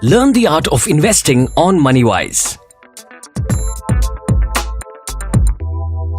Learn the art of investing on Moneywise.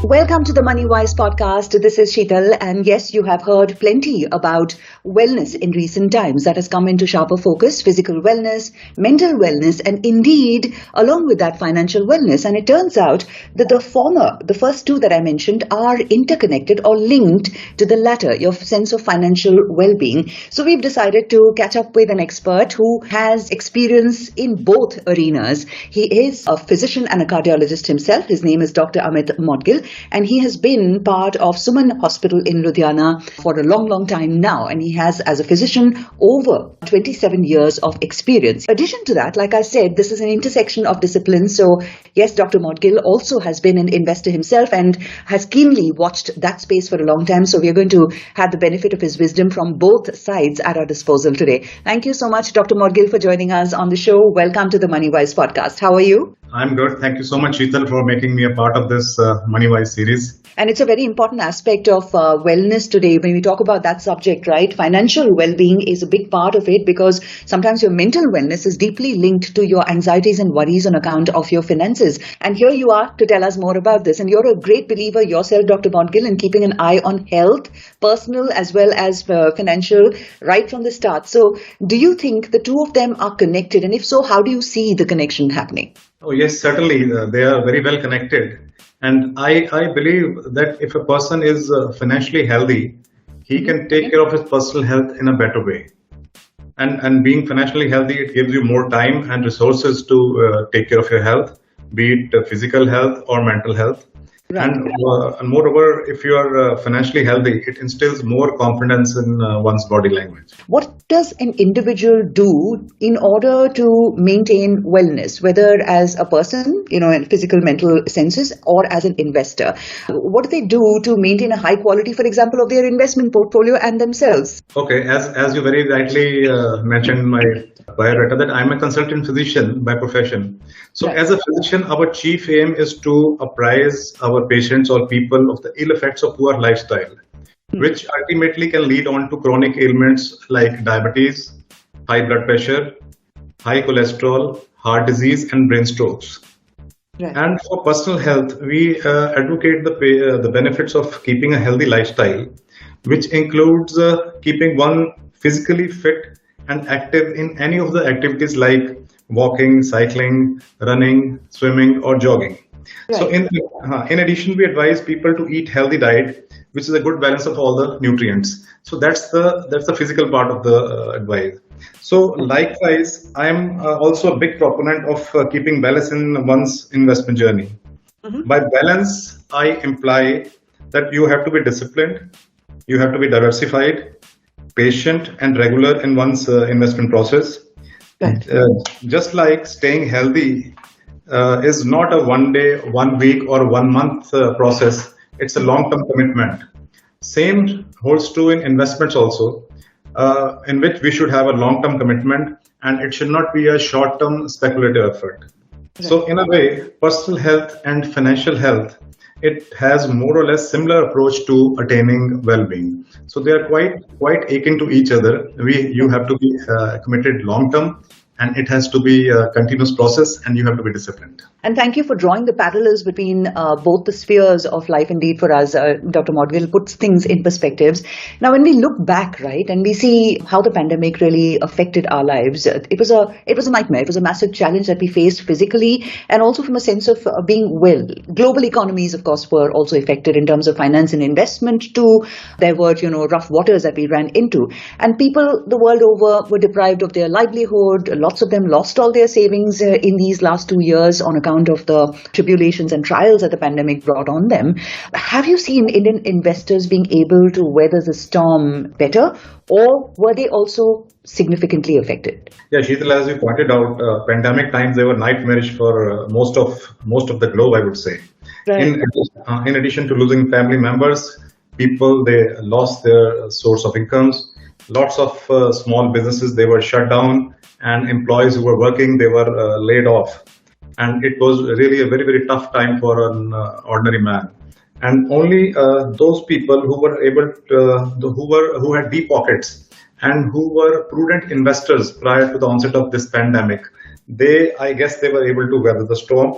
Welcome to the Moneywise podcast. This is Sheetal, and yes, you have heard plenty about wellness in recent times. That has come into sharper focus: physical wellness, mental wellness, and indeed, along with that, financial wellness. And it turns out that the first two that I mentioned, are interconnected or linked to the latter, your sense of financial well-being. So we've decided to catch up with an expert who has experience in both arenas. He is a physician and a cardiologist himself. His name is Dr. Amit Modgil. And he has been part of Suman Hospital in Ludhiana for a long time now. And he has, as a physician, over 27 years of experience. In addition to that, like I said, this is an intersection of disciplines. So yes, Dr. Modgil also has been an investor himself and has keenly watched that space for a long time. So we are going to have the benefit of his wisdom from both sides at our disposal today. Thank you so much, Dr. Modgil, for joining us on the show. Welcome to the Moneywise podcast. How are you? I'm good. Thank you so much, Sheetal, for making me a part of this Moneywise series. And it's a very important aspect of wellness today. When we talk about that subject, right? Financial well-being is a big part of it, because sometimes your mental wellness is deeply linked to your anxieties and worries on account of your finances. And here you are to tell us more about this. And you're a great believer yourself, Dr. Modgil, in keeping an eye on health, personal as well as financial, right from the start. So do you think the two of them are connected? And if so, how do you see the connection happening? Oh, yes, certainly. They are very well connected. And I believe that if a person is financially healthy, he can take care of his personal health in a better way. And being financially healthy, it gives you more time and resources to take care of your health, be it physical health or mental health. Right. And moreover, if you are financially healthy, it instills more confidence in one's body language. What does an individual do in order to maintain wellness, whether as a person, in physical, mental senses, or as an investor? What do they do to maintain a high quality, for example, of their investment portfolio and themselves? Okay, as you very rightly mentioned in my biodata, that I'm a consultant physician by profession. So right. As a physician, our chief aim is to apprise our patients or people of the ill effects of poor lifestyle, which ultimately can lead on to chronic ailments like diabetes, high blood pressure, high cholesterol, heart disease, and brain strokes. Right. And for personal health, we advocate the benefits of keeping a healthy lifestyle, which includes keeping one physically fit and active in any of the activities like walking, cycling, running, swimming, or jogging. Right. So in addition, we advise people to eat healthy diet, which is a good balance of all the nutrients. So that's the physical part of the advice. So likewise, I am also a big proponent of keeping balance in one's investment journey. Mm-hmm. By balance, I imply that you have to be disciplined, you have to be diversified, patient, and regular in one's investment process. Right. Just like staying healthy is not a 1 day, 1 week, or 1 month process. It's a long-term commitment. Same holds true in investments also, in which we should have a long-term commitment, and it should not be a short-term speculative effort. Right. So in a way, personal health and financial health, it has more or less similar approach to attaining well-being. So they are quite akin to each other. You have to be committed long-term, and it has to be a continuous process, and you have to be disciplined. And thank you for drawing the parallels between both the spheres of life. Indeed, for us, Dr. Modgil puts things in perspectives. Now, when we look back, right, and we see how the pandemic really affected our lives, it was a nightmare. It was a massive challenge that we faced physically, and also from a sense of being well. Global economies, of course, were also affected in terms of finance and investment too. There were, rough waters that we ran into, and people the world over were deprived of their livelihood. Lots of them lost all their savings in these last 2 years on account of the tribulations and trials that the pandemic brought on them. Have you seen Indian investors being able to weather the storm better, or were they also significantly affected? Yeah, Sheetal, as you pointed out, pandemic times, they were nightmarish for most of the globe, I would say. Right. In addition to losing family members, people, they lost their source of incomes. Lots of small businesses, they were shut down, and employees who were working, they were laid off. And it was really a very, very tough time for an ordinary man. And only those people who were able to, who had deep pockets, and who were prudent investors prior to the onset of this pandemic, I guess they were able to weather the storm.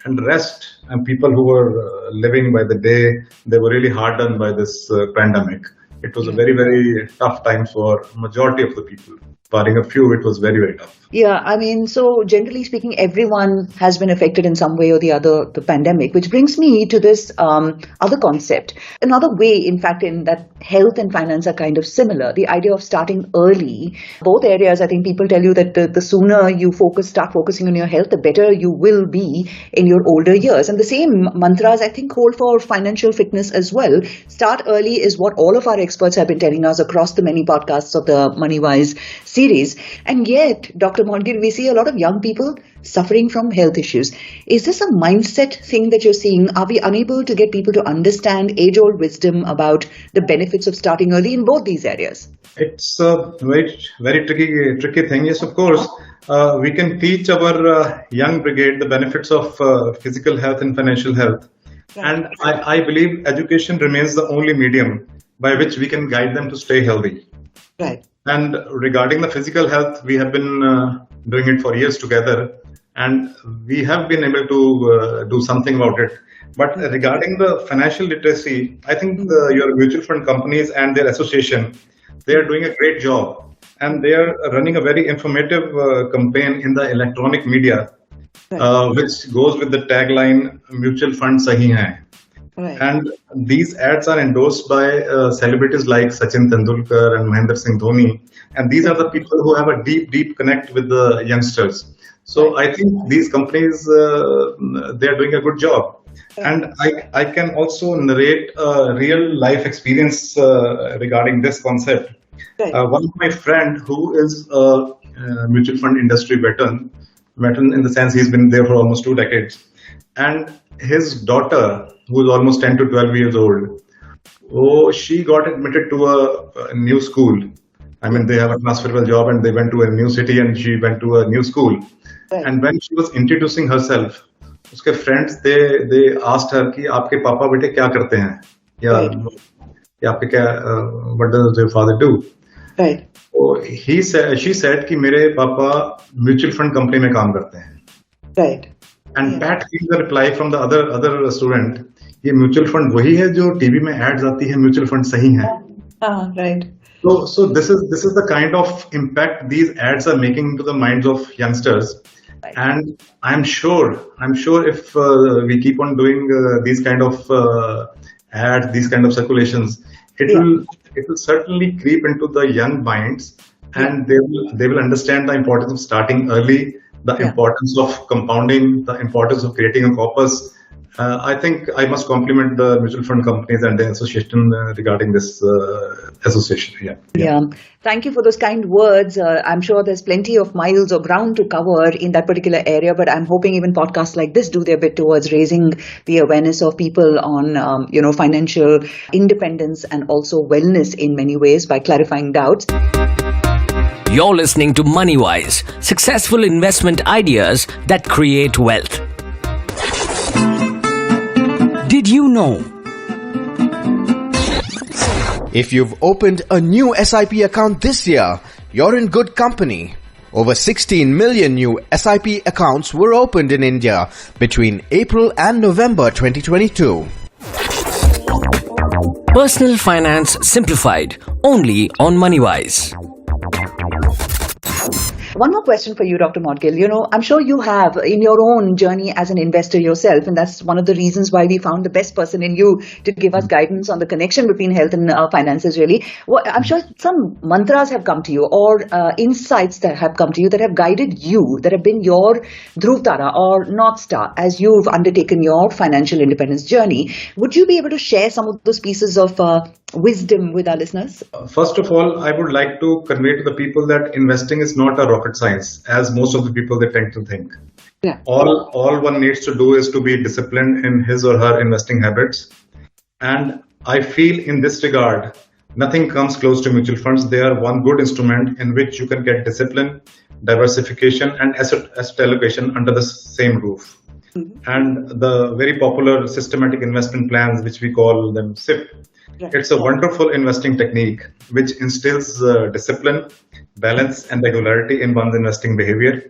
And the rest, and people who were living by the day, they were really hard done by this pandemic. It was a very, very tough time for majority of the people. Barring a few, it was very, very tough. Yeah, I mean, so generally speaking, everyone has been affected in some way or the other, the pandemic, which brings me to this other concept. Another way, in fact, in that health and finance are kind of similar. The idea of starting early. Both areas, I think people tell you that the sooner you start focusing on your health, the better you will be in your older years. And the same mantras, I think, hold for financial fitness as well. Start early is what all of our experts have been telling us across the many podcasts of the Moneywise series. And yet, Dr. Modgil, we see a lot of young people suffering from health issues. Is this a mindset thing that you're seeing? Are we unable to get people to understand age-old wisdom about the benefits of starting early in both these areas? It's a very, very tricky thing. Yes, of course. We can teach our young brigade the benefits of physical health and financial health. Right. And I believe education remains the only medium by which we can guide them to stay healthy. Right. And regarding the physical health, we have been doing it for years together, and we have been able to do something about it. But regarding the financial literacy, I think your mutual fund companies and their association, they are doing a great job, and they are running a very informative campaign in the electronic media, which goes with the tagline "Mutual Fund Sahi Hai." Right. And these ads are endorsed by celebrities like Sachin Tendulkar and Mahendra Singh Dhoni. And these are the people who have a deep connect with the youngsters. So I think these companies, they are doing a good job. And I can also narrate a real life experience regarding this concept. Right. One of my friend who is a mutual fund industry veteran in the sense he's been there for almost 2 decades. And his daughter, who is almost 10 to 12 years old, she got admitted to a new school. I mean, they have a transferable job and they went to a new city and she went to a new school. Right. And when she was introducing herself, uske friends, they asked her कि आपके पापा बेटे क्या करते हैं? या आपके क्या, what does your father do? Right. So she said कि मेरे पापा mutual fund company में काम करते हैं. Right. And that is the reply from the other student. ये म्यूचुअल फंड वही है जो टीवी में एड्स आती है, म्यूचुअल फंड सही है. Right. So this is the kind of impact these ads are making into the minds of youngsters. Right. And I'm sure if we keep on doing these kind of ads, these kind of circulations, it will certainly creep into the young minds, and they will understand the importance of starting early. The importance of compounding, the importance of creating a corpus. I think I must compliment the mutual fund companies and the association regarding this association. Yeah. Thank you for those kind words. I'm sure there's plenty of miles of ground to cover in that particular area, but I'm hoping even podcasts like this do their bit towards raising the awareness of people on, financial independence and also wellness in many ways by clarifying doubts. You're listening to Moneywise, successful investment ideas that create wealth. Did you know? If you've opened a new SIP account this year, you're in good company. Over 16 million new SIP accounts were opened in India between April and November 2022. Personal finance simplified, only on Moneywise. One more question for you, Dr. Modgil. I'm sure you have in your own journey as an investor yourself, and that's one of the reasons why we found the best person in you to give us guidance on the connection between health and finances, really. Well, I'm sure some mantras have come to you or insights that have come to you that have guided you, that have been your Dhruv Tara or North Star as you've undertaken your financial independence journey. Would you be able to share some of those pieces of wisdom with our listeners? First of all, I would like to convey to the people that investing is not a rocket science, as most of the people they tend to think. Yeah. All one needs to do is to be disciplined in his or her investing habits. And I feel in this regard, nothing comes close to mutual funds. They are one good instrument in which you can get discipline, diversification, and asset allocation under the same roof. Mm-hmm. And the very popular systematic investment plans, which we call them SIP, Right. It's a wonderful investing technique which instills discipline, balance, and regularity in one's investing behavior,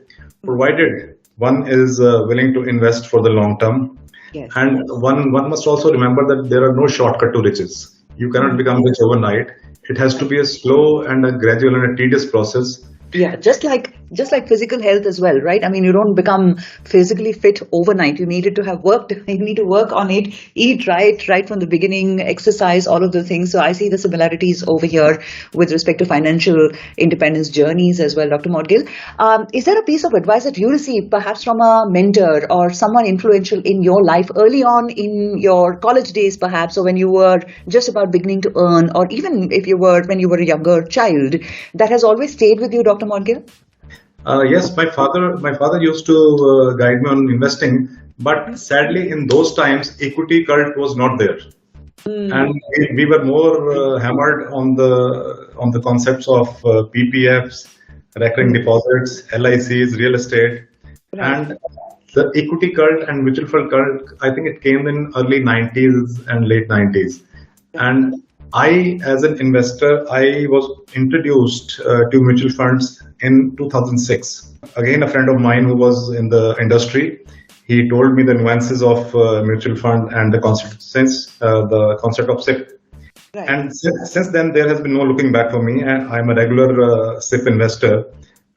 provided one is willing to invest for the long term. Yes. And one must also remember that there are no shortcut to riches. You cannot become rich overnight. It has to be a slow and a gradual and a tedious process. Yeah, just like physical health as well, right? I mean, you don't become physically fit overnight. You needed to have worked. You need to work on it, eat right from the beginning, exercise, all of the things. So I see the similarities over here with respect to financial independence journeys as well, Dr. Modgil. Is there a piece of advice that you received, perhaps from a mentor or someone influential in your life early on in your college days, perhaps, or when you were just about beginning to earn, or even if you were when you were a younger child, that has always stayed with you, Dr. Modgil? Yes, my father used to guide me on investing, but sadly in those times equity cult was not there, and we were more hammered on the concepts of PPFs, recurring deposits, LICs, real estate, and the equity cult and mutual fund cult. I think it came in early 90s and late 90s, and I, as an investor, I was introduced to mutual funds in 2006. Again, a friend of mine who was in the industry, he told me the nuances of mutual fund and the concept of SIP. Right. And since then, there has been no looking back for me. And I'm a regular SIP investor,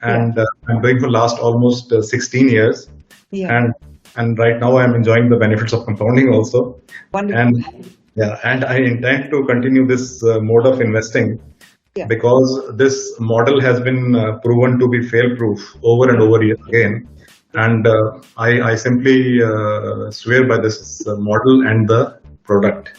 and I'm doing for last almost 16 years. Yeah. And right now, I'm enjoying the benefits of compounding also. Wonderful. And I intend to continue this mode of investing because this model has been proven to be fail-proof over and over again. And I simply swear by this model and the product.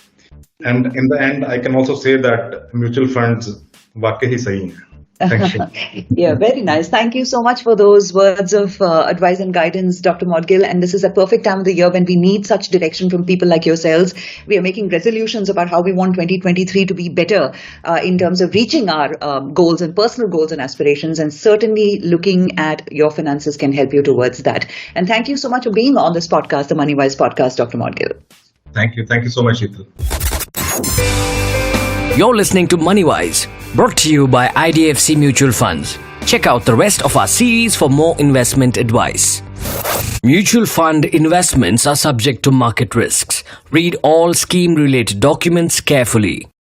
And in the end, I can also say that mutual funds वाकई ही सही हैं. Thank you. Yeah, very nice. Thank you so much for those words of advice and guidance, Dr. Modgil. And this is a perfect time of the year when we need such direction from people like yourselves. We are making resolutions about how we want 2023 to be better in terms of reaching our goals and personal goals and aspirations. And certainly looking at your finances can help you towards that. And thank you so much for being on this podcast, the Moneywise podcast, Dr. Modgil. Thank you. Thank you so much, Sheetal. You're listening to Moneywise, brought to you by IDFC Mutual Funds. Check out the rest of our series for more investment advice. Mutual fund investments are subject to market risks. Read all scheme-related documents carefully.